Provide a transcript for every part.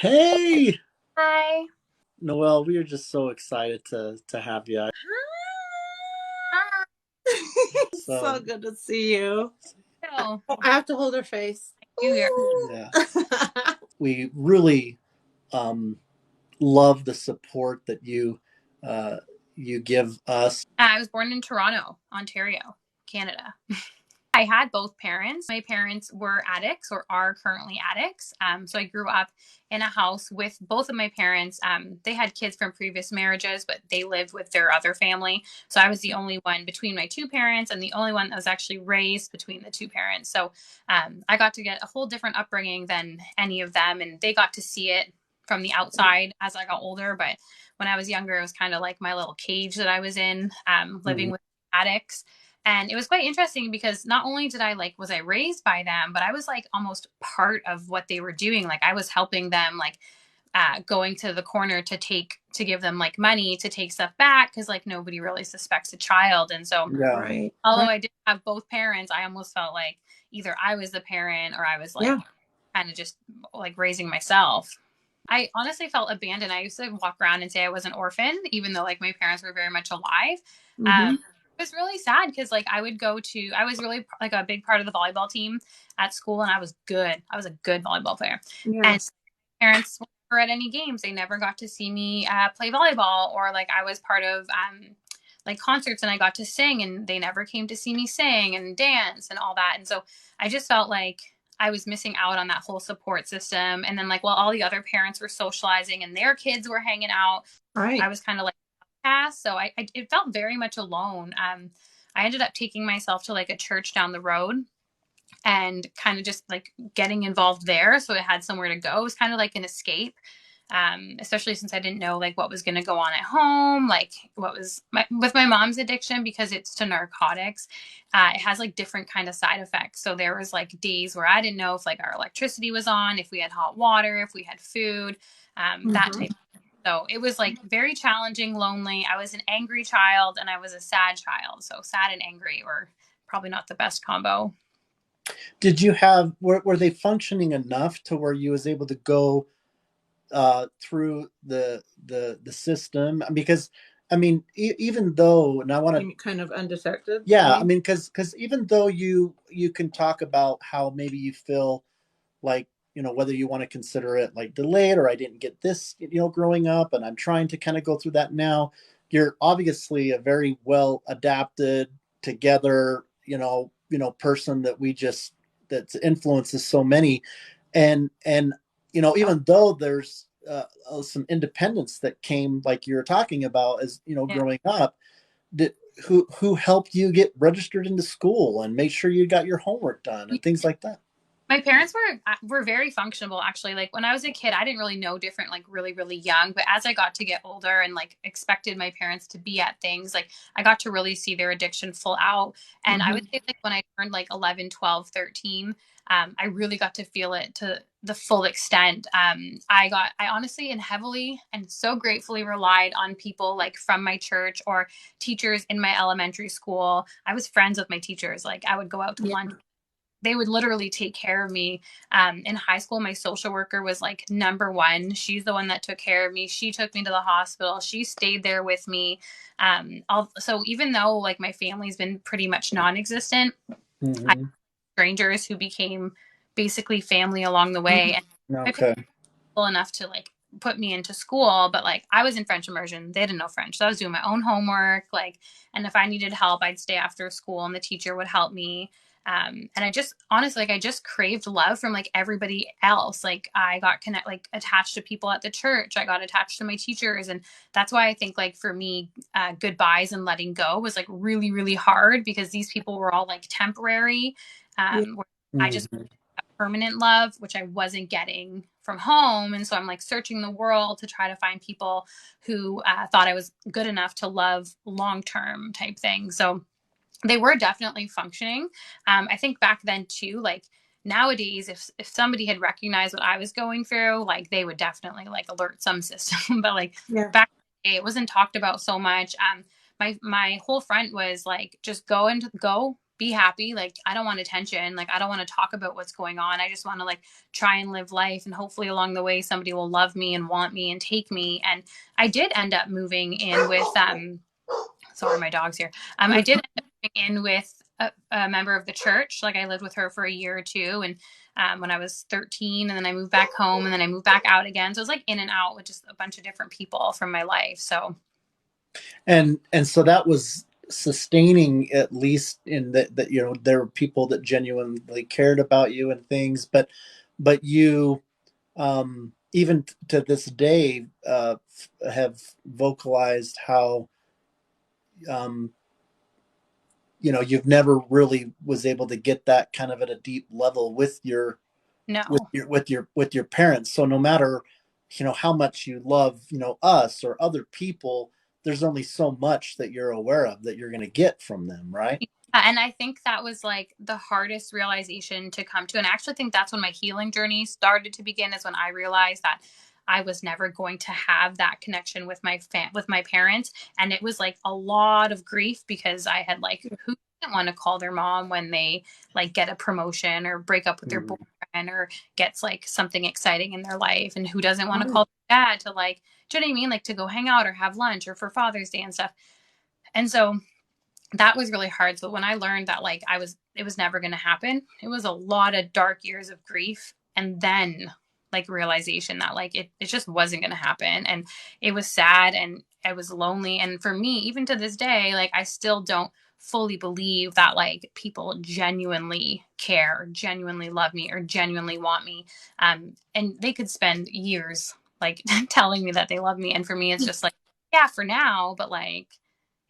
Hey, Hi. Noelle, we are just so excited to have you. Hi. So So, good to see you. So, I have to hold her face. you here. yeah, we really um, love the support that uh, you give us. I was born in Toronto, Ontario, Canada. I had both parents. My parents were addicts or are currently addicts. So I grew up in a house with both of my parents. They had kids from previous marriages, but they lived with their other family. So I was the only one between my two parents and the only one that was actually raised between the two parents. So I got to get a whole different upbringing than any of them. And they got to see it from the outside as I got older. But when I was younger, it was kind of like my little cage that I was in, living Mhm. with addicts. And it was quite interesting because not only did I was I raised by them, but I was like almost part of what they were doing. Like I was helping them, going to the corner to give them like money to take stuff back because like nobody really suspects a child. And so Yeah, Right. although Right. I did have both parents, I almost felt like either I was the parent or I was like Yeah. kind of just like raising myself. I honestly felt abandoned. I used to walk around and say I was an orphan, even though like my parents were very much alive. Mm-hmm. It was really sad because like I was really like a big part of the volleyball team at school, and I was good. I was a good volleyball player, and Yes. parents were never at any games. They never got to see me play volleyball, or like I was part of like concerts and I got to sing, and they never came to see me sing and dance and all that. And so I just felt like I was missing out on that whole support system. And then like while all the other parents were socializing and their kids were hanging out, I Right. was kind of like outcast. So I it felt very much alone. I ended up taking myself to like a church down the road and kind of just like getting involved there. So it had somewhere to go. It was kind of like an escape. Especially since I didn't know like what was going to go on at home, like with my mom's addiction because it's to narcotics. It has like different kind of side effects. So there was like days where I didn't know if like our electricity was on, if we had hot water, if we had food, that Mm-hmm. type. So it was like very challenging, lonely. I was an angry child and I was a sad child. So sad and angry were probably not the best combo. did were they functioning enough to where you was able to go through the system? Because I mean, even though, and I want to, Kind of undetected, you yeah, I mean? mean, because even though you can talk about how maybe you feel like, whether you want to consider it like delayed, or I didn't get this, growing up and I'm trying to kind of go through that now. You're obviously a very well adapted together, person that we just that influences so many. And even though there's some independence that came, like you're talking about, as Yeah. growing up, did who helped you get registered into school and make sure you got your homework done and things like that? My parents were very functional actually. Like when I was a kid, I didn't really know different like really really young, but as I got to get older and like expected my parents to be at things, like I got to really see their addiction full out. And I would Mm-hmm. say like when I turned like 11, 12, 13, I really got to feel it to the full extent. I honestly and heavily and so gratefully relied on people like from my church or teachers in my elementary school. I was friends with my teachers. Like I would go out to Yeah. lunch, they would literally take care of me. In high school, my social worker was like number one. She's the one that took care of me. She took me to the hospital. She stayed there with me. So even though like my family's been pretty much non-existent, I had Hmm. strangers who became basically family along the way. And my parents Okay. were cool enough to like put me into school, but like I was in French immersion. They didn't know French. So I was doing my own homework, like, and if I needed help, I'd stay after school and the teacher would help me. And I just honestly, like, I just craved love from like everybody else. Like I got like attached to people at the church. I got attached to my teachers. And that's why I think like for me, goodbyes and letting go was like really, really hard because these people were all like temporary. Yeah. Where I just Hmm. permanent love, which I wasn't getting from home. And so I'm like searching the world to try to find people who thought I was good enough to love long term type thing. So they were definitely functioning. I think back then too, like nowadays, if somebody had recognized what I was going through, like they would definitely like alert some system. But like Yeah. back in the day, it wasn't talked about so much. My whole front was like just go and go be happy. Like, I don't want attention. Like, I don't want to talk about what's going on. I just want to like try and live life. And hopefully along the way, somebody will love me and want me and take me. And I did end up moving in with, sorry, my dog's here. I did end up moving in with a member of the church. Like, I lived with her for a year or two. And when I was 13, and then I moved back home, and then I moved back out again. So it was like in and out with just a bunch of different people from my life. So. And so that was sustaining, at least in that, you know, there were people that genuinely cared about you and things, but you, even to this day, have vocalized how, you know, you've never really was able to get that kind of at a deep level with your No. with your parents. So no matter, you know, how much you love, you know, us or other people, there's only so much that you're aware of that you're going to get from them, right? And I think that was like the hardest realization to come to. And I actually think that's when my healing journey started to begin, is when I realized that I was never going to have that connection with with my parents. And it was like a lot of grief, because I had like, who didn't want to call their mom when they like get a promotion or break up with their boyfriend or gets like something exciting in their life? And who doesn't want to call their dad to like, do you know what I mean? Like to go hang out or have lunch or for Father's Day and stuff. And so that was really hard. So when I learned that like it was never going to happen, it was a lot of dark years of grief. And then like realization that like it just wasn't going to happen. And it was sad and I was lonely. And for me, even to this day, like I still don't fully believe that like people genuinely care, genuinely love me, or genuinely want me. And they could spend years like telling me that they love me. And for me, it's just like, yeah, for now, but like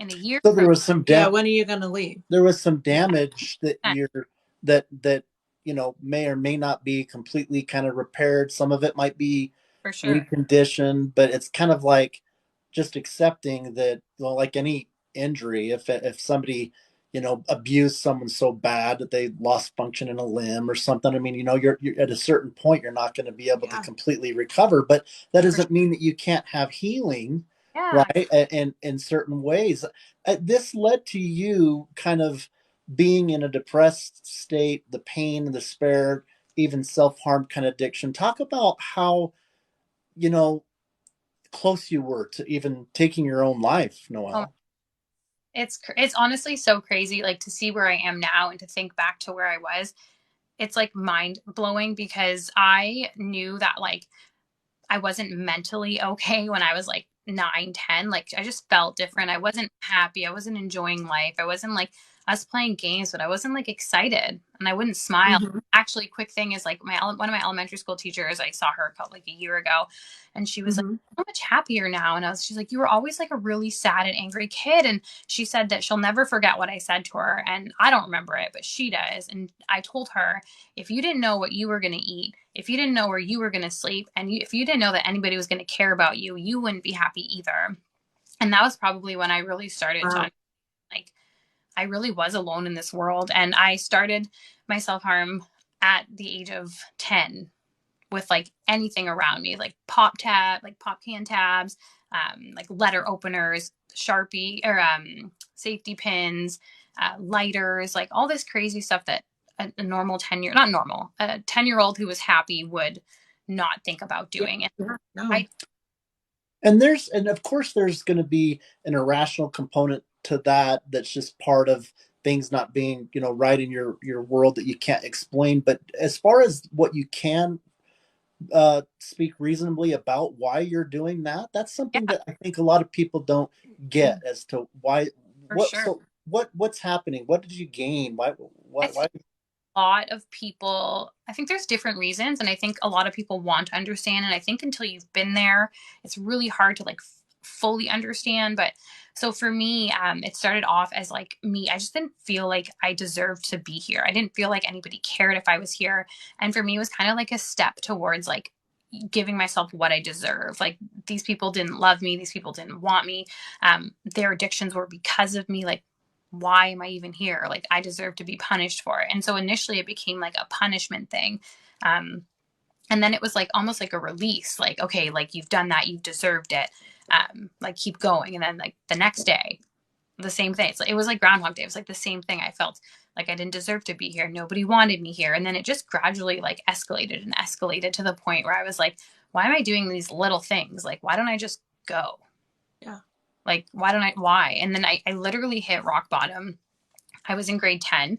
in a year So from there was some when are you going to leave? There was some damage that that you know, may or may not be completely kind of repaired. Some of it might be for sure. reconditioned, but it's kind of like just accepting that, well, like any injury, if somebody, you know, abused someone so bad that they lost function in a limb or something, I mean, you know, you're at a certain point, you're not going to be able to completely recover, but that doesn't mean that you can't have healing, right? And in certain ways, this led to you kind of being in a depressed state, the pain and despair, even self-harm kind of addiction. Talk about how, you know, close you were to even taking your own life, Noelle. It's honestly so crazy, like to see where I am now and to think back to where I was. It's like mind blowing, because I knew that like I wasn't mentally okay when I was like 9, 10. Like I just felt different. I wasn't happy. I wasn't enjoying life. I wasn't like, I was playing games, but I wasn't like excited, and I wouldn't smile. Actually, quick thing is like one of my elementary school teachers, I saw her like a year ago, and she was like, so much happier now. And she's like, you were always like a really sad and angry kid. And she said that she'll never forget what I said to her. And I don't remember it, but she does. And I told her, if you didn't know what you were going to eat, if you didn't know where you were going to sleep, and if you didn't know that anybody was going to care about you, you wouldn't be happy either. And that was probably when I really started to like, I really was alone in this world. And I started my self-harm at the age of 10 with like anything around me, like pop can tabs, like letter openers, Sharpie or safety pins, lighters, like all this crazy stuff that a normal 10-year, not normal, a 10-year-old who was happy would not think about doing. And of course there's going to be an irrational component to that, that's just part of things not being, you know, right in your world that you can't explain. But as far as what you can speak reasonably about why you're doing that, that's something that I think a lot of people don't get as to why. So what's happening? What did you gain? Why? A lot of people, I think there's different reasons, and I think a lot of people want to understand, and I think until you've been there, it's really hard to like fully understand. But so for me, it started off as like me, I just didn't feel like I deserved to be here. I didn't feel like anybody cared if I was here. And for me, it was kind of like a step towards like giving myself what I deserve. Like these people didn't love me, these people didn't want me, their addictions were because of me. Like, why am I even here? Like I deserve to be punished for it. And so initially it became like a punishment thing. And then it was like almost like a release, like, okay, like you've done that, you've deserved it. Like keep going. And then like the next day, the same thing. It was like Groundhog Day. It was like the same thing. I felt like I didn't deserve to be here. Nobody wanted me here. And then it just gradually like escalated and escalated to the point where I was like, why am I doing these little things? Like, why don't I just go? Yeah. Like, why? And then I literally hit rock bottom. I was in grade 10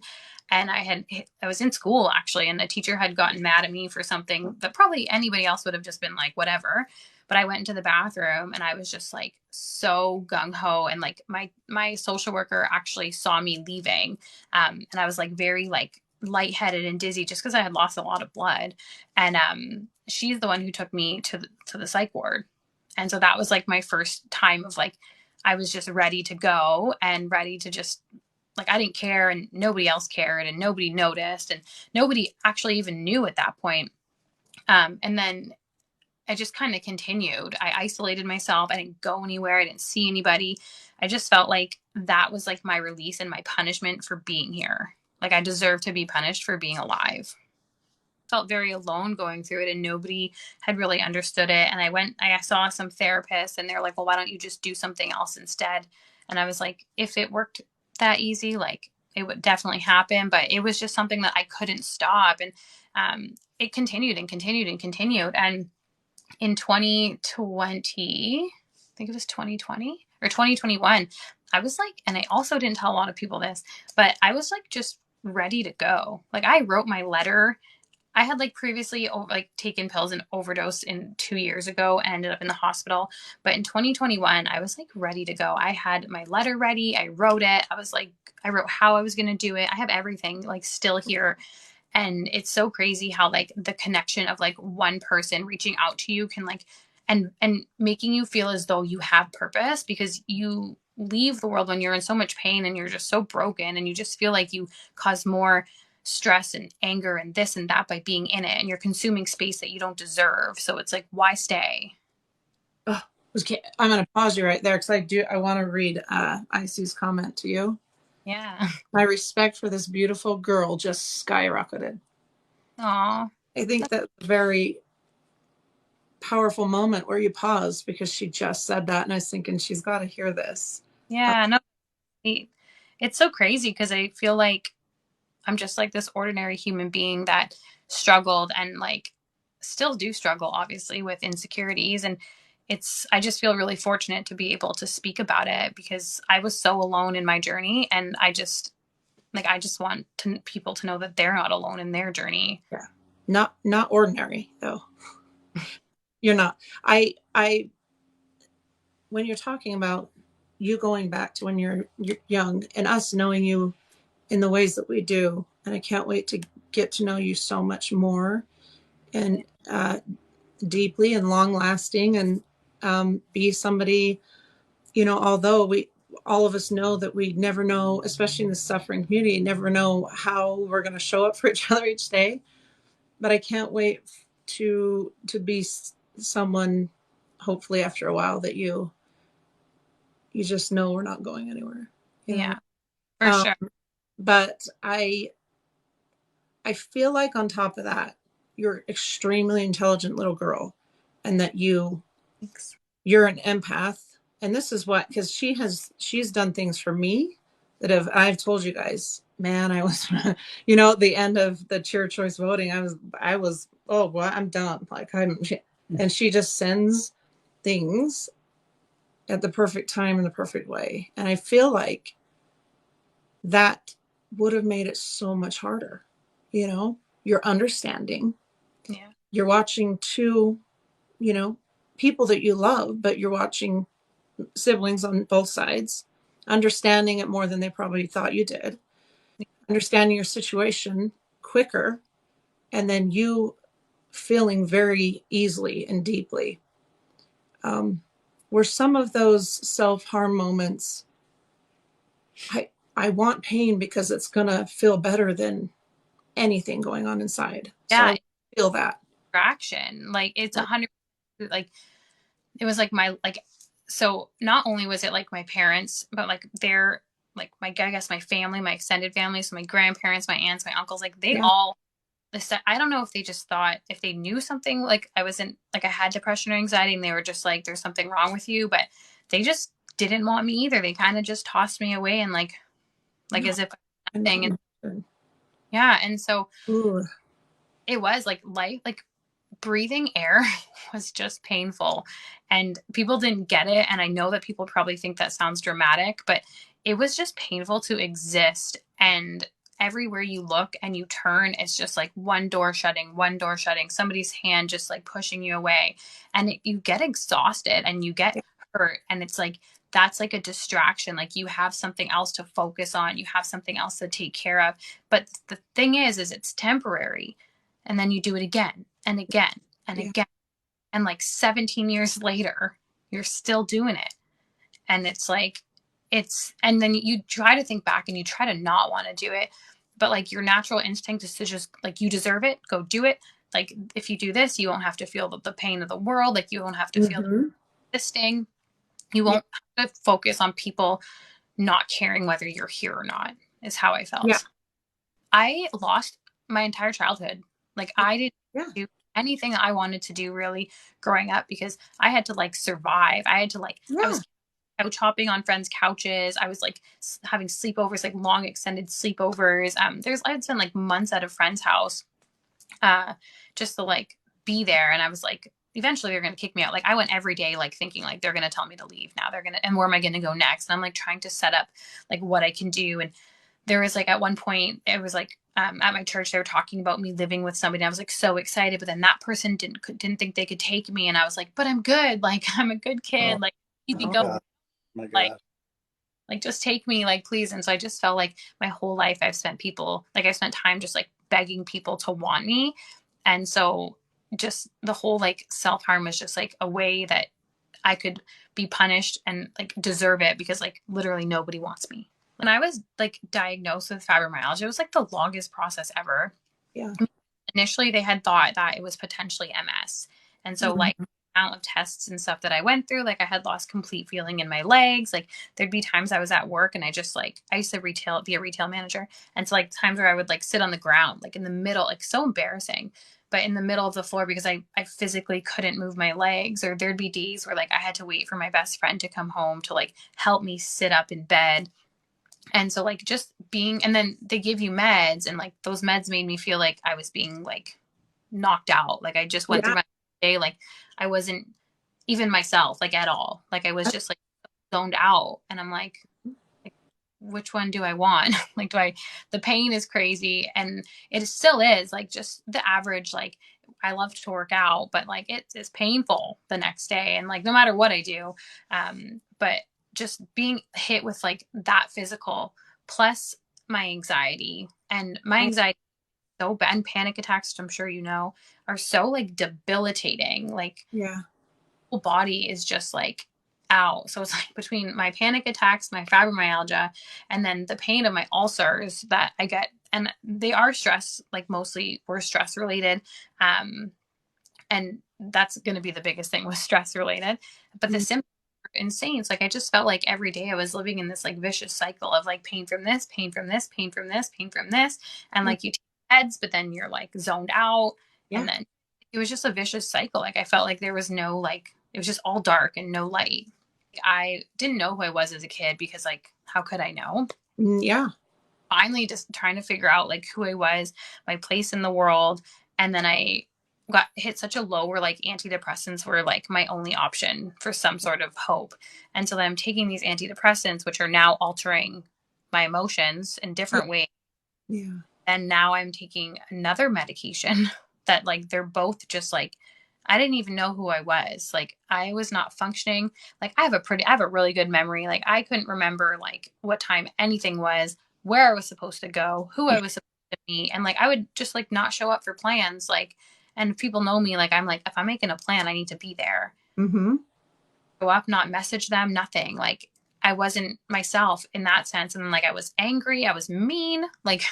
and I was in school actually. And the teacher had gotten mad at me for something that probably anybody else would have just been like, whatever. But I went into the bathroom and I was just like so gung ho. And like my social worker actually saw me leaving. And I was like very like lightheaded and dizzy just because I had lost a lot of blood. And she's the one who took me to the psych ward. And so that was like my first time of like, I was just ready to go and ready to just like, I didn't care and nobody else cared and nobody noticed and nobody actually even knew at that point. And then I just kind of continued. I isolated myself. I didn't go anywhere. I didn't see anybody. I just felt like that was like my release and my punishment for being here. Like I deserved to be punished for being alive. Felt very alone going through it and nobody had really understood it. And I saw some therapists and they're like, well, why don't you just do something else instead? And I was like, if it worked that easy, like it would definitely happen. But it was just something that I couldn't stop. And it continued and continued and continued. And in 2020, I think it was 2020 or 2021, I was like, and I also didn't tell a lot of people this, but I was like just ready to go. Like I wrote my letter. I had like previously like taken pills and overdosed in 2 years ago and ended up in the hospital. But in 2021, I was like ready to go. I had my letter ready. I wrote it. I was like, I wrote how I was going to do it. I have everything like still here. And it's so crazy how like the connection of like one person reaching out to you can like, and making you feel as though you have purpose because you leave the world when you're in so much pain and you're just so broken and you just feel like you cause more stress and anger and this and that by being in it and you're consuming space that you don't deserve. So it's like, why stay? Oh, I'm going to pause you right there because I want to read IC's comment to you. Yeah. My respect for this beautiful girl just skyrocketed. Aw. I think that's a very powerful moment where you pause because she just said that. And I was thinking, she's got to hear this. Yeah. No, it's so crazy because I feel like I'm just like this ordinary human being that struggled and like still do struggle, obviously, with insecurities. And I just feel really fortunate to be able to speak about it because I was so alone in my journey. And I just want people to know that they're not alone in their journey. Yeah. Not ordinary though. You're not. When you're talking about you going back to when you're young and us knowing you in the ways that we do, and I can't wait to get to know you so much more and deeply and long lasting and be somebody, although all of us know that we never know, especially in the suffering community, never know how we're going to show up for each other each day. But I can't wait to be someone, hopefully after a while, that you just know we're not going anywhere. Yeah, for sure. But I feel like on top of that, you're extremely intelligent little girl, and that you're an empath. And this is what, because she's done things for me that I've told you guys, man, I was, at the end of the cheer choice voting, I was, oh, well, I'm done. Like and she just sends things at the perfect time in the perfect way. And I feel like that would have made it so much harder. You're understanding. Yeah. You're watching two, people that you love, but you're watching siblings on both sides, understanding it more than they probably thought you did, understanding your situation quicker, and then you feeling very easily and deeply. Were some of those self-harm moments, I want pain because it's going to feel better than anything going on inside. Yeah. So I feel that. Action. Like it's 100%, like it was like so not only was it like my parents, but like they're like I guess my family, my extended family, so my grandparents, my aunts, my uncles, like they all, I don't know if they just thought, if they knew something, like I wasn't, like I had depression or anxiety and they were just like, there's something wrong with you, but they just didn't want me either. They kind of just tossed me away and like No, as if I nothing. know. Yeah. And so Ooh. it was like breathing air was just painful, and people didn't get it. And I know that people probably think that sounds dramatic, but it was just painful to exist. And everywhere you look and you turn, it's just like one door shutting, somebody's hand just like pushing you away. And you get exhausted and you get hurt. And it's like, that's like a distraction. Like you have something else to focus on. You have something else to take care of. But the thing is it's temporary. And then you do it again and again and again. And like 17 years later, you're still doing it. And it's like, and then you try to think back and you try to not want to do it. But like your natural instinct is to just like, you deserve it, go do it. Like if you do this, you won't have to feel the pain of the world. Like you won't have to feel the sting. You won't have to focus on people not caring whether you're here or not, is how I felt. Yeah. I lost my entire childhood. Like I didn't do anything I wanted to do really growing up because I had to like survive. I had to like, I was couch hopping on friends' couches. I was like having sleepovers, like long extended sleepovers. I'd spend like months at a friend's house, just to like be there. And I was like, eventually they're going to kick me out. Like I went every day, like thinking like, they're going to tell me to leave now. And where am I going to go next? And I'm like trying to set up like what I can do. And there was like, at one point it was like, at my church, they were talking about me living with somebody. I was like so excited, but then that person didn't think they could take me. And I was like, but I'm good. Like I'm a good kid. Like keep me going. My God. Like just take me, like please. And so I just felt like my whole life I've spent time just like begging people to want me. And so just the whole like self-harm was just like a way that I could be punished and like deserve it, because like literally nobody wants me. When I was like diagnosed with fibromyalgia, it was like the longest process ever. Yeah. Initially they had thought that it was potentially MS. And so like the amount of tests and stuff that I went through, like I had lost complete feeling in my legs. Like there'd be times I was at work and I used to be a retail manager. And so like times where I would like sit on the ground, like in the middle, like so embarrassing, but in the middle of the floor because I physically couldn't move my legs. Or there'd be days where like I had to wait for my best friend to come home to like help me sit up in bed. And so like just being, and then they give you meds, and like those meds made me feel like I was being like knocked out. Like I just went through my day. Like I wasn't even myself, like at all. Like I was just like zoned out. And I'm like which one do I want? Like, the pain is crazy. And it still is like just the average, like I love to work out, but like it's painful the next day. And like, no matter what I do, but just being hit with like that physical plus my anxiety, and my anxiety is so bad, and panic attacks, which I'm sure you know, are so like debilitating. Like whole body is just like out. So it's like between my panic attacks, my fibromyalgia, and then the pain of my ulcers that I get, and they are stress, like mostly were stress related. And that's going to be the biggest thing, was stress related. But the symptoms are insane. It's like I just felt like every day I was living in this like vicious cycle of like pain from this, pain from this, pain from this, pain from this. And like you take meds, but then you're like zoned out. And then it was just a vicious cycle. Like I felt like there was no like, it was just all dark and no light. I didn't know who I was as a kid because like, how could I know? Yeah. Finally just trying to figure out like who I was, my place in the world. And then I got hit such a low where like antidepressants were like my only option for some sort of hope. And so then I'm taking these antidepressants, which are now altering my emotions in different ways. Yeah. And now I'm taking another medication that like, they're both just like, I didn't even know who I was. Like I was not functioning. Like I have a really good memory. Like I couldn't remember like what time anything was, where I was supposed to go, who I was supposed to meet. And like, I would just like not show up for plans. Like, and people know me, like, I'm like, if I'm making a plan, I need to be there. Go up, not message them, nothing. Like I wasn't myself in that sense. And then like, I was angry. I was mean, like,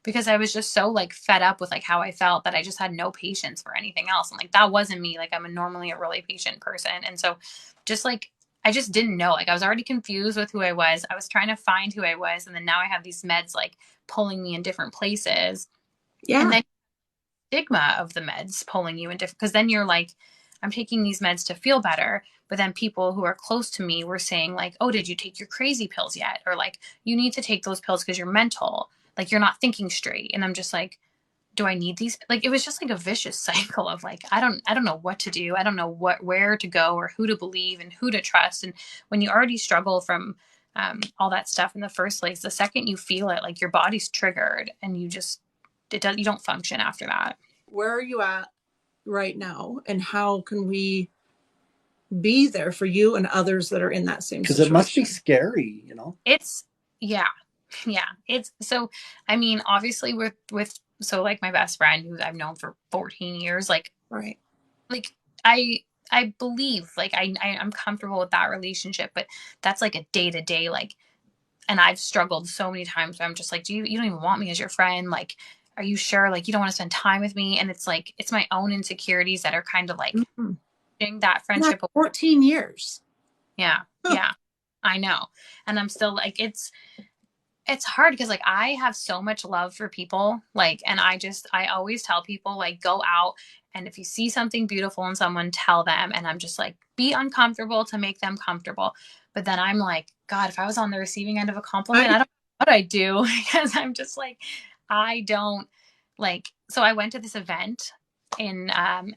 because I was just so like fed up with like how I felt that I just had no patience for anything else. And like, that wasn't me. Like I'm normally a really patient person. And so just like, I just didn't know, like I was already confused with who I was. I was trying to find who I was. And then now I have these meds like pulling me in different places. And then stigma of the meds pulling you in different, because then you're like, I'm taking these meds to feel better. But then people who are close to me were saying like, oh, did you take your crazy pills yet? Or like, you need to take those pills because you're mental, like you're not thinking straight. And I'm just like, do I need these? Like, it was just like a vicious cycle of like, I don't know what to do. I don't know where to go or who to believe and who to trust. And when you already struggle from all that stuff in the first place, the second you feel it, like your body's triggered and you don't function after that. Where are you at right now? And how can we be there for you and others that are in that same Because situation? it must be scary, you know? It's, yeah. Yeah. It's so, I mean, obviously so like my best friend who I've known for 14 years, like, Right. like I believe like I'm comfortable with that relationship, but that's like a day to day, like, and I've struggled so many times where I'm just like, you don't even want me as your friend? Like, are you sure? Like, you don't want to spend time with me? And it's like, it's my own insecurities that are kind of like Mm-hmm. pushing that And that's friendship. 14 years. Yeah. Yeah. I know. And I'm still like, it's hard because like I have so much love for people, like, and I always tell people like, go out, and if you see something beautiful in someone, tell them. And I'm just like, be uncomfortable to make them comfortable. But then I'm like, God, if I was on the receiving end of a compliment, I don't know what I do. Because I'm just like, I don't like, so I went to this event in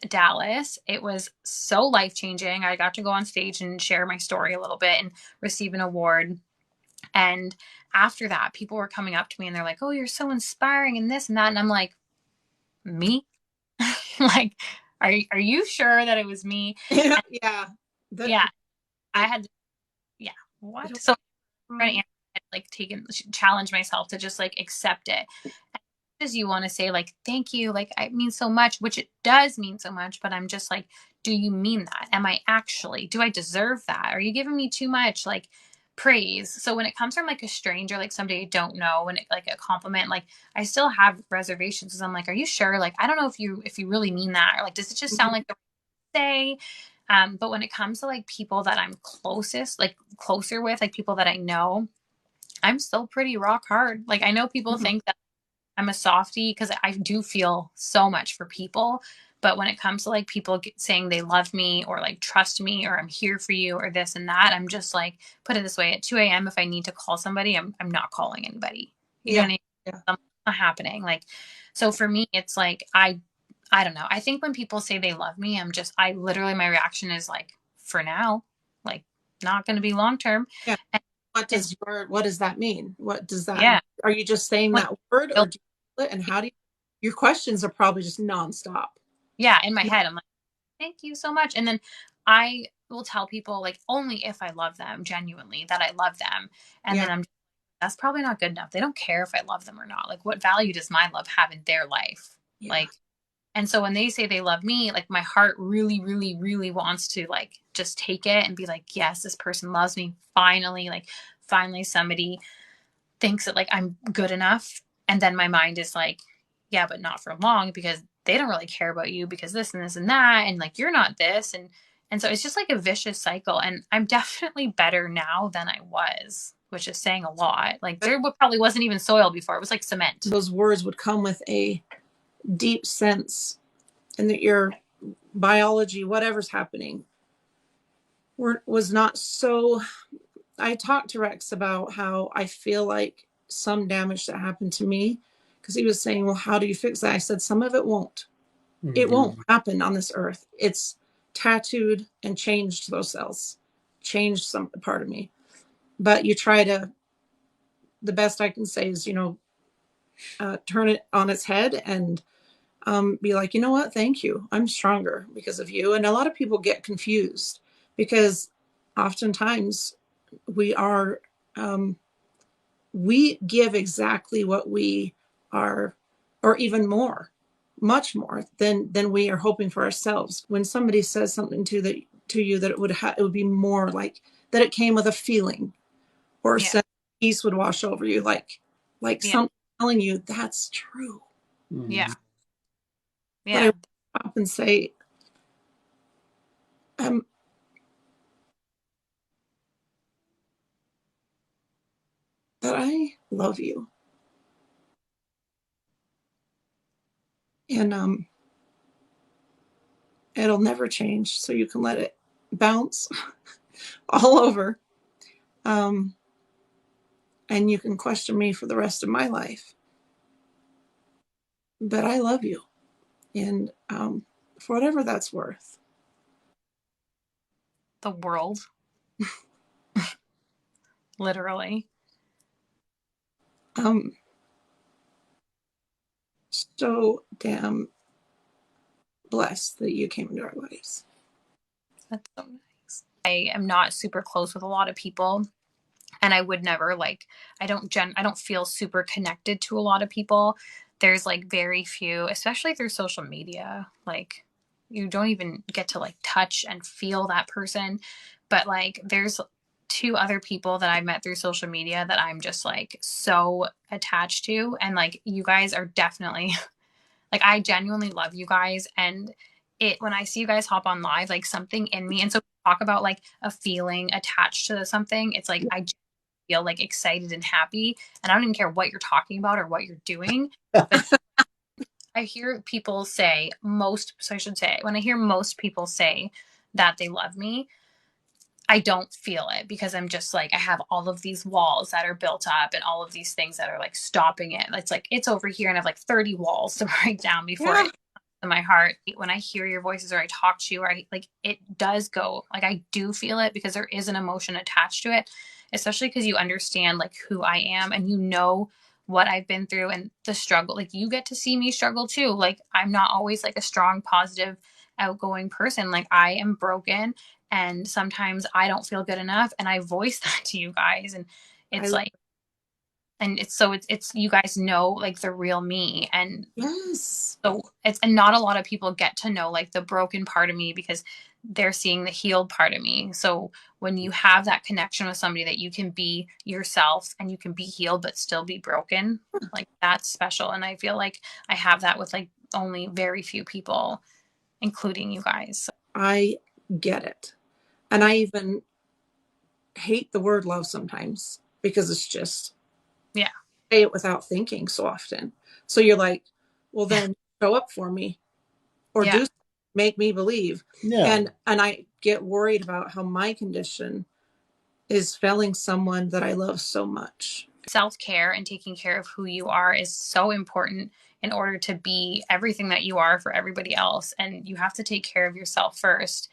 Dallas. It was so life-changing. I got to go on stage and share my story a little bit and receive an award. And after that, people were coming up to me and they're like, oh, you're so inspiring and this and that. And I'm like, me? Like, are you sure that it was me? Yeah. And Yeah. yeah, I had, yeah, what? So I'm trying to like challenge myself to just like accept it. As you want to say like thank you, like it means so much, which it does mean so much, but I'm just like, do you mean that? Am I actually, do I deserve that? Are you giving me too much like praise? So when it comes from like a stranger, like somebody I don't know, and like a compliment, like I still have reservations because I'm like, are you sure? Like I don't know if you really mean that, or like does it just sound like the right say? But when it comes to like people that I'm closer with, like people that I know, I'm still pretty rock hard. Like I know people Mhm. think that I'm a softie because I do feel so much for people. But when it comes to like people saying they love me or like trust me or I'm here for you or this and that, I'm just like, put it this way, at 2 a.m. if I need to call somebody, I'm not calling anybody. You know Yeah. what I mean? Yeah. Something's not happening. Like, so for me, it's like, I don't know. I think when people say they love me, I literally, my reaction is like, for now, like not going to be long term. Yeah. And it's, What does that mean? What does that, yeah. are you just saying Like, that word, or do you feel it? And how do you, your questions are probably just nonstop. yeah. In my head, I'm like, thank you so much. And then I will tell people like only if I love them genuinely that I love them. And Yeah. then that's probably not good enough. They don't care if I love them or not. Like what value does my love have in their life? Yeah. Like, and so when they say they love me, like my heart really, really, really wants to like just take it and be like, yes, this person loves me. Finally, like finally somebody thinks that like I'm good enough. And then my mind is like, yeah, but not for long because they don't really care about you because this and this and that. And like, you're not this. And so it's just like a vicious cycle. And I'm definitely better now than I was, which is saying a lot. Like there probably wasn't even soil before. It was like cement. Those words would come with a deep sense, and that your biology, whatever's happening, was not so. I talked to Rex about how I feel like some damage that happened to me, because he was saying, well, how do you fix that? I said, some of it won't. It won't happen on this earth. It's tattooed and changed those cells, changed some part of me. But you try to, the best I can say is, turn it on its head and be like, you know what? Thank you. I'm stronger because of you. And a lot of people get confused because oftentimes we are, we give exactly what we are, or even more, much more than we are hoping for ourselves. When somebody says something to you that it would be more like that, it came with a feeling, or Yeah. peace would wash over you, like Yeah. something telling you that's true. Yeah. But Yeah. I stop and say, um, that I love you. And It'll never change. So you can let it bounce all over. And you can question me for the rest of my life. But I love you. And for whatever that's worth. The world. Literally. So damn blessed that you came into our lives. That's so nice. I am not super close with a lot of people, and I would never like, I don't feel super connected to a lot of people. There's like very few, especially through social media. Like you don't even get to like touch and feel that person. But like there's two other people that I met through social media that I'm just like so attached to. And like you guys are definitely like, I genuinely love you guys. And when I see you guys hop on live, like something in me, and so talk about like a feeling attached to something, it's like I feel like excited and happy. And I don't even care what you're talking about or what you're doing. But I hear people say so I should say, when I hear most people say that they love me, I don't feel it because I'm just like, I have all of these walls that are built up and all of these things that are like stopping it. It's like, it's over here and I have like 30 walls to break down before it comes to my heart. When I hear your voices or I talk to you, or it does go, like, I do feel it because there is an emotion attached to it, especially because you understand like who I am and you know what I've been through and the struggle. Like you get to see me struggle too. Like I'm not always like a strong, positive, outgoing person. Like I am broken and sometimes I don't feel good enough and I voice that to you guys and it's like and it's you guys know like the real me. And yes, so and not a lot of people get to know like the broken part of me because they're seeing the healed part of me. So when you have that connection with somebody that you can be yourself and you can be healed but still be broken, like that's special. And I feel like I have that with like only very few people, including you guys. So. I get it. And I even hate the word love sometimes because it's just, yeah, say it without thinking so often. So you're like, well, then show up for me or yeah. make me believe. Yeah. And I get worried about how my condition is failing someone that I love so much. Self-care and taking care of who you are is so important in order to be everything that you are for everybody else. And you have to take care of yourself first.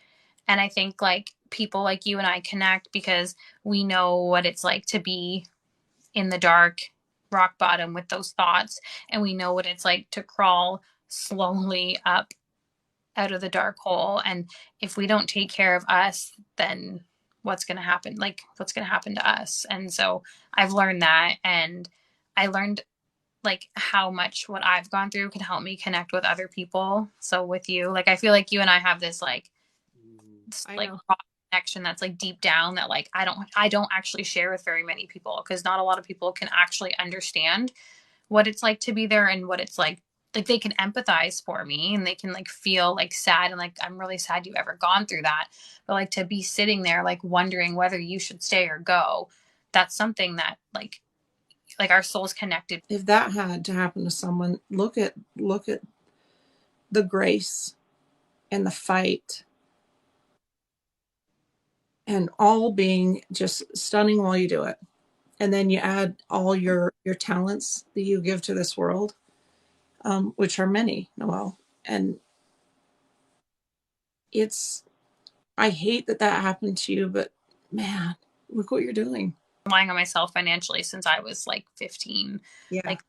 And I think like people like you and I connect because we know what it's like to be in the dark, rock bottom with those thoughts. And we know what it's like to crawl slowly up out of the dark hole. And if we don't take care of us, then what's going to happen? Like what's going to happen to us? And so I've learned that. And I learned like how much what I've gone through can help me connect with other people. So with you, like, I feel like you and I have this like connection that's like deep down that like I don't actually share with very many people because not a lot of people can actually understand what it's like to be there and what it's like they can empathize for me and they can like feel like sad and like I'm really sad you ever gone through that, but like to be sitting there like wondering whether you should stay or go, that's something that like our souls connected. If that had to happen to someone, look at the grace and the fight and all being just stunning while you do it. And then you add all your talents that you give to this world, which are many, Noelle. And I hate that happened to you, but man, look what you're doing. Relying on myself financially since I was like 15, Yeah. like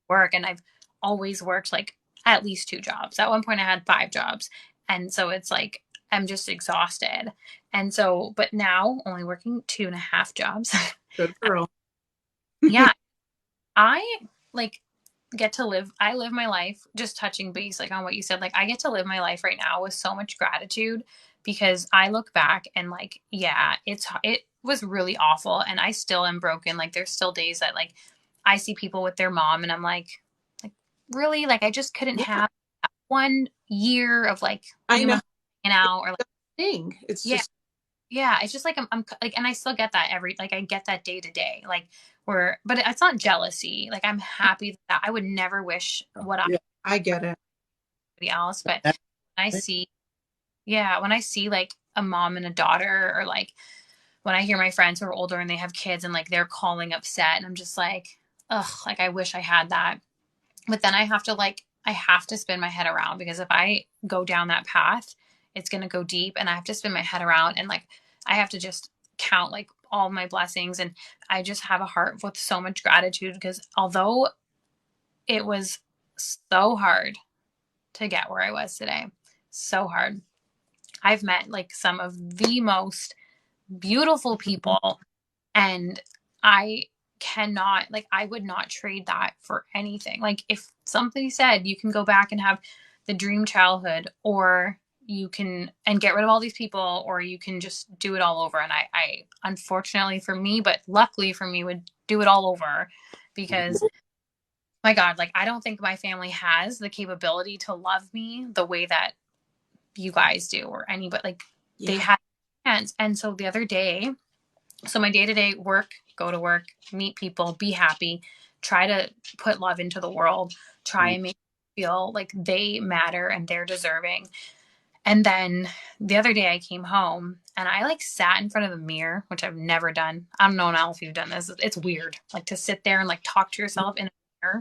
work. And I've always worked like at least 2 jobs. At one point I had 5 jobs. And so it's like, I'm just exhausted. And so, but now only working 2.5 jobs. Good girl. Yeah. I like I live my life just touching base like on what you said. Like I get to live my life right now with so much gratitude because I look back and like, yeah, it was really awful and I still am broken. Like there's still days that like I see people with their mom and I'm like really? Like I just couldn't have 1 year of like I know. hanging out or like thing. It's yeah. just Yeah, it's just like I'm like, and I still get that like I get that day to day, like but it's not jealousy. Like I'm happy that I would never wish what I get it. somebody else, but I see. Yeah, when I see like a mom and a daughter, or like when I hear my friends who are older and they have kids and like they're calling upset, and I'm just like, ugh, like I wish I had that. But then I have to spin my head around, because if I go down that path, it's going to go deep, and I have to spin my head around, and like I have to just count like all my blessings. And I just have a heart with so much gratitude, because although it was so hard to get where I was today, so hard. I've met like some of the most beautiful people, and I cannot, like, I would not trade that for anything. Like, if somebody said you can go back and have the dream childhood, or you can and get rid of all these people, or you can just do it all over. And I unfortunately for me, but luckily for me, would do it all over, because my God, like, I don't think my family has the capability to love me the way that you guys do, or anybody. Like, they Yeah. had hands. And so the other day, so my day-to-day work, go to work, meet people, be happy, try to put love into the world, try and make them feel like they matter and they're deserving. And then the other day I came home and I like sat in front of the mirror, which I've never done. I don't know now if you've done this. It's weird, like, to sit there and like talk to yourself in a mirror.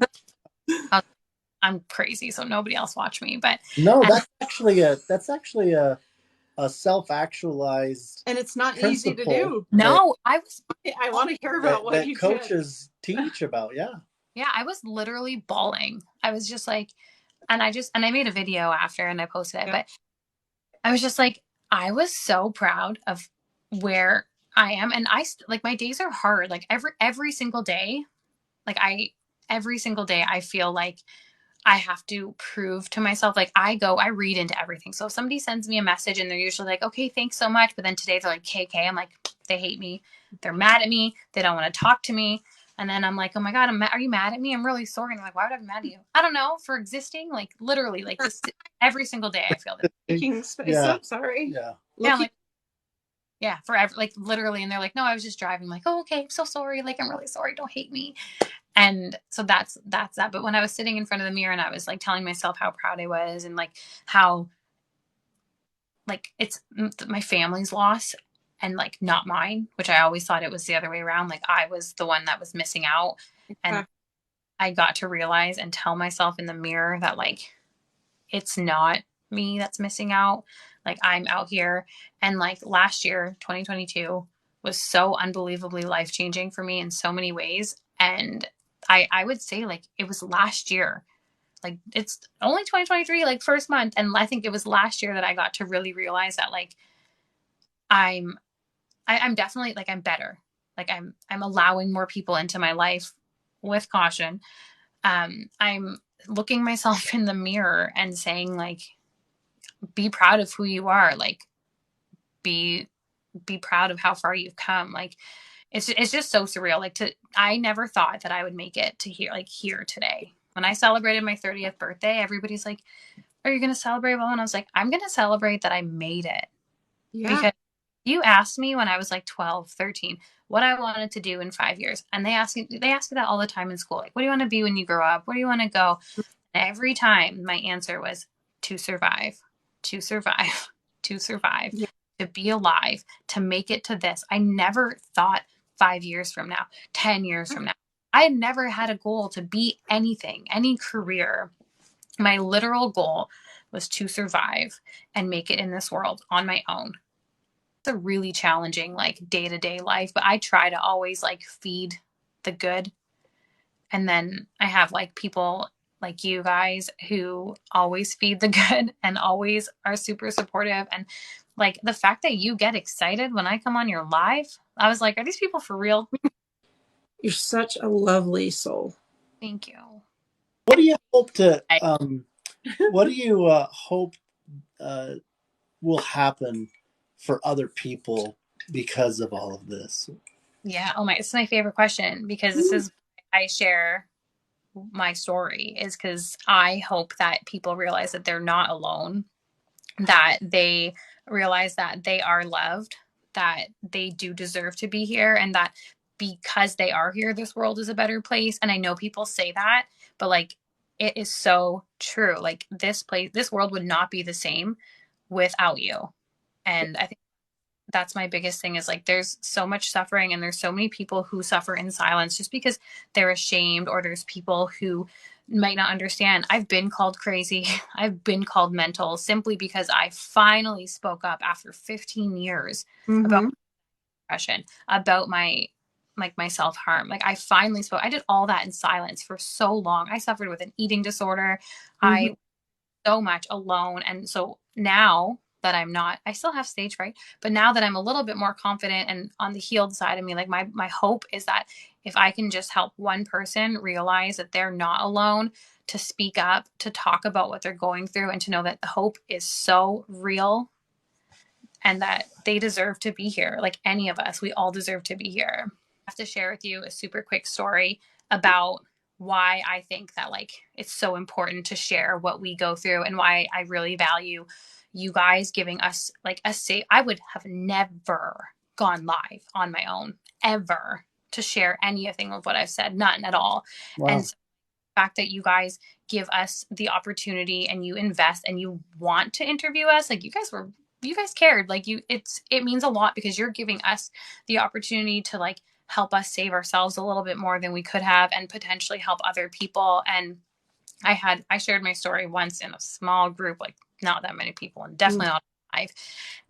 I'm crazy, so nobody else watch me. But No, and that's actually a self-actualized And it's not easy to principle do. that no, I want to hear about what that you did. coaches teach about. Yeah. yeah, I was literally bawling. I was just like, and I made a video after and I posted it, Yeah. but I was just like, I was so proud of where I am. And like, my days are hard. Like, every single day, like every single day I feel like I have to prove to myself, like, I read into everything. So if somebody sends me a message and they're usually like, okay, thanks so much. But then today they're like, KK, I'm like, they hate me. They're mad at me. They don't want to talk to me. And then I'm like, oh my God, are you mad at me? I'm really sorry. And they're like, why would I be mad at you? I don't know, for existing. Like, literally, like, this every single day I feel this. Making space Yeah. up. Sorry. Yeah. Yeah, I'm Looking. like, yeah, forever, like, literally. And they're like, no, I was just driving. I'm like, oh, okay, I'm so sorry. Like, I'm really sorry. Don't hate me. And so that's that. But when I was sitting in front of the mirror and I was like telling myself how proud I was, and like how, like, it's my family's loss and like not mine, which I always thought it was the other way around. Like, I was the one that was missing out. And I got to realize and tell myself in the mirror that, like, it's not me that's missing out. Like, I'm out here. And like last year, 2022 was so unbelievably life changing for me in so many ways. And I would say, like, it was last year, like, it's only 2023, like, first month. And I think it was last year that I got to really realize that, like, I'm, I'm definitely, like, I'm better. Like, I'm allowing more people into my life with caution. I'm looking myself in the mirror and saying, like, be proud of who you are. Like, be proud of how far you've come. Like, it's just so surreal. Like, I never thought that I would make it to here, like, here today. When I celebrated my 30th birthday, everybody's like, are you going to celebrate? Well, and I was like, I'm going to celebrate that I made it. Yeah. Because you asked me when I was like 12, 13, what I wanted to do in 5 years. And they ask me that all the time in school. Like, what do you want to be when you grow up? Where do you want to go? And every time my answer was to survive, to survive, to survive, Yeah. to be alive, to make it to this. I never thought 5 years from now, 10 years from now. I had never had a goal to be anything, any career. My literal goal was to survive and make it in this world on my own. It's a really challenging, like, day-to-day life, but I try to always, like, feed the good. And then I have, like, people like you guys who always feed the good and always are super supportive. And like, the fact that you get excited when I come on your live, I was like, are these people for real? You're such a lovely soul. Thank you. What do you hope to what do you hope will happen for other people because of all of this? Yeah. Oh my, it's my favorite question, because this is, I share my story, is because I hope that people realize that they're not alone, that they realize that they are loved, that they do deserve to be here, and that because they are here, this world is a better place. And I know people say that, but like, it is so true. Like, this world would not be the same without you. And I think that's my biggest thing is like there's so much suffering and there's so many people who suffer in silence just because they're ashamed, or there's people who might not understand. I've been called crazy. I've been called mental simply because I finally spoke up after 15 years about depression, about my self-harm. Like I finally spoke. I did all that in silence for so long. I suffered with an eating disorder. I so much alone. And so now that I'm not, I still have stage fright, but now that I'm a little bit more confident and on the healed side of me, like my hope is that if I can just help one person realize that they're not alone, to speak up, to talk about what they're going through, and to know that the hope is so real and that they deserve to be here. Like any of us, we all deserve to be here. I have to share with you a super quick story about why I think that like it's so important to share what we go through, and why I really value you guys giving us like a safe. I would have never gone live on my own ever to share anything of what I've said, none at all. Wow. And so the fact that you guys give us the opportunity and you invest and you want to interview us, like you guys cared, like it means a lot, because you're giving us the opportunity to like help us save ourselves a little bit more than we could have, and potentially help other people. And I shared my story once in a small group, like not that many people, and definitely not live.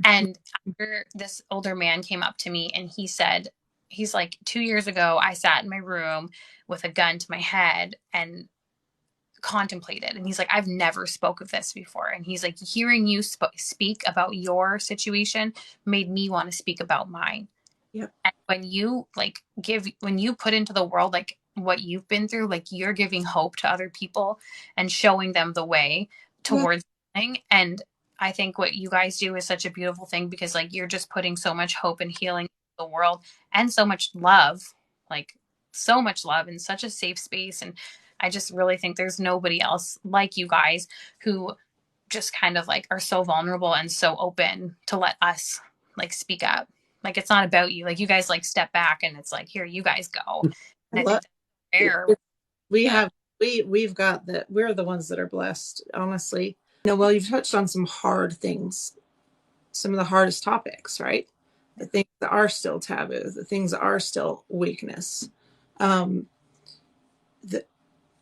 And after, this older man came up to me and he said, he's like, 2 years ago, I sat in my room with a gun to my head and contemplated. And he's like, I've never spoke of this before. And he's like, hearing you speak about your situation made me want to speak about mine. Yep. And when you when you put into the world like what you've been through, like you're giving hope to other people and showing them the way towards healing. And I think what you guys do is such a beautiful thing, because like you're just putting so much hope and healing in the world, and so much love, like so much love in such a safe space. And I just really think there's nobody else like you guys, who just kind of like are so vulnerable and so open to let us like speak up. Like it's not about you. Like you guys like step back and it's like, here, you guys go. And I think that's fair. We've got that. We're the ones that are blessed, honestly. Well, you've touched on some hard things, some of the hardest topics, right? The things that are still taboo, the things that are still weakness.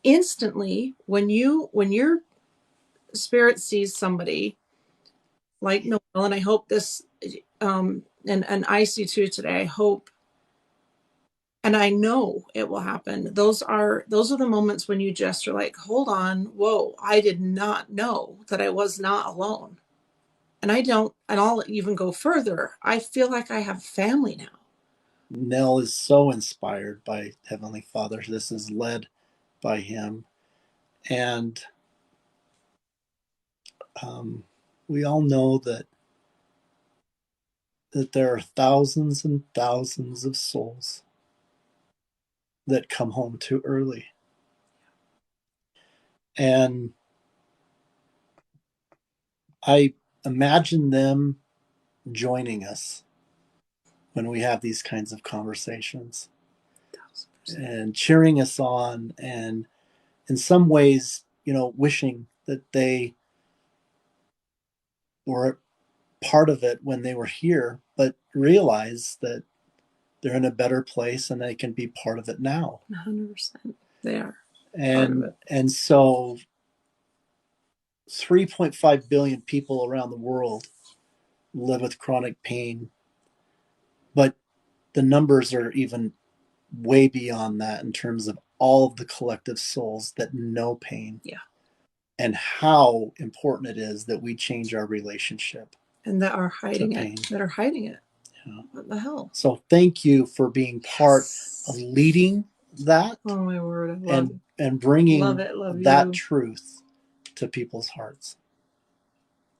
Instantly, when your spirit sees somebody like Noelle, and I hope this, and I see too today, I hope, and I know it will happen. Those are the moments when you just are like, hold on, whoa, I did not know that I was not alone. And I'll even go further. I feel like I have family now. Nell is so inspired by Heavenly Father. This is led by Him. And we all know that there are thousands and thousands of souls that come home too early. And I imagine them joining us when we have these kinds of conversations and cheering us on, and in some ways, wishing that they were part of it when they were here, but realize that they're in a better place and they can be part of it now. 100%. They are. And so 3.5 billion people around the world live with chronic pain, but the numbers are even way beyond that in terms of all of the collective souls that know pain. Yeah. And how important it is that we change our relationship. And that are hiding it. Yeah. What the hell? So thank you for being part of leading that. Oh my word, I love it. And bringing that you. truth to people's hearts.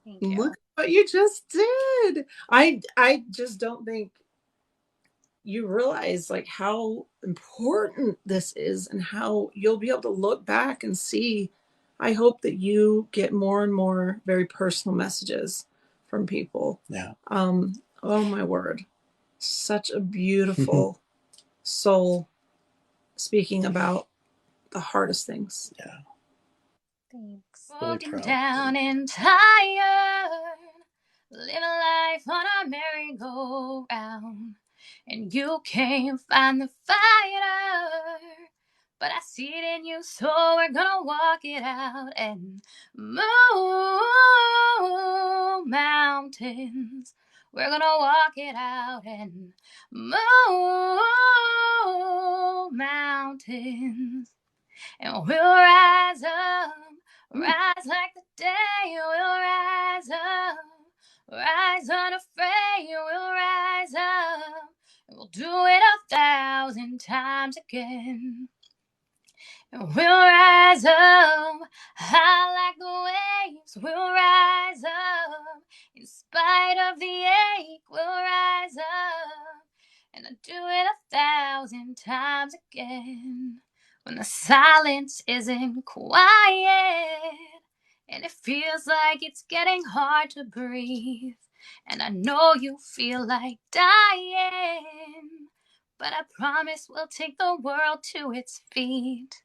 Thank you. Look what you just did. I just don't think you realize like how important this is, and how you'll be able to look back and see. I hope that you get more and more very personal messages from people. Yeah. Oh my word. Such a beautiful soul speaking about the hardest things. Yeah. Thanks. Really Broken proud. down and tired, I go round, and you can't find the fighter, but I see it in you, so we're gonna walk it out and move mountains. We're gonna walk it out and move mountains. And we'll rise up, rise like the day. We'll rise up, rise unafraid. We'll rise up, and we'll do it 1,000 times again. And we'll rise up, high like the waves. We'll rise up, in spite of the ache. We'll rise up, and I'll do it 1,000 times again. When the silence isn't quiet, and it feels like it's getting hard to breathe, and I know you feel like dying, but I promise we'll take the world to its feet.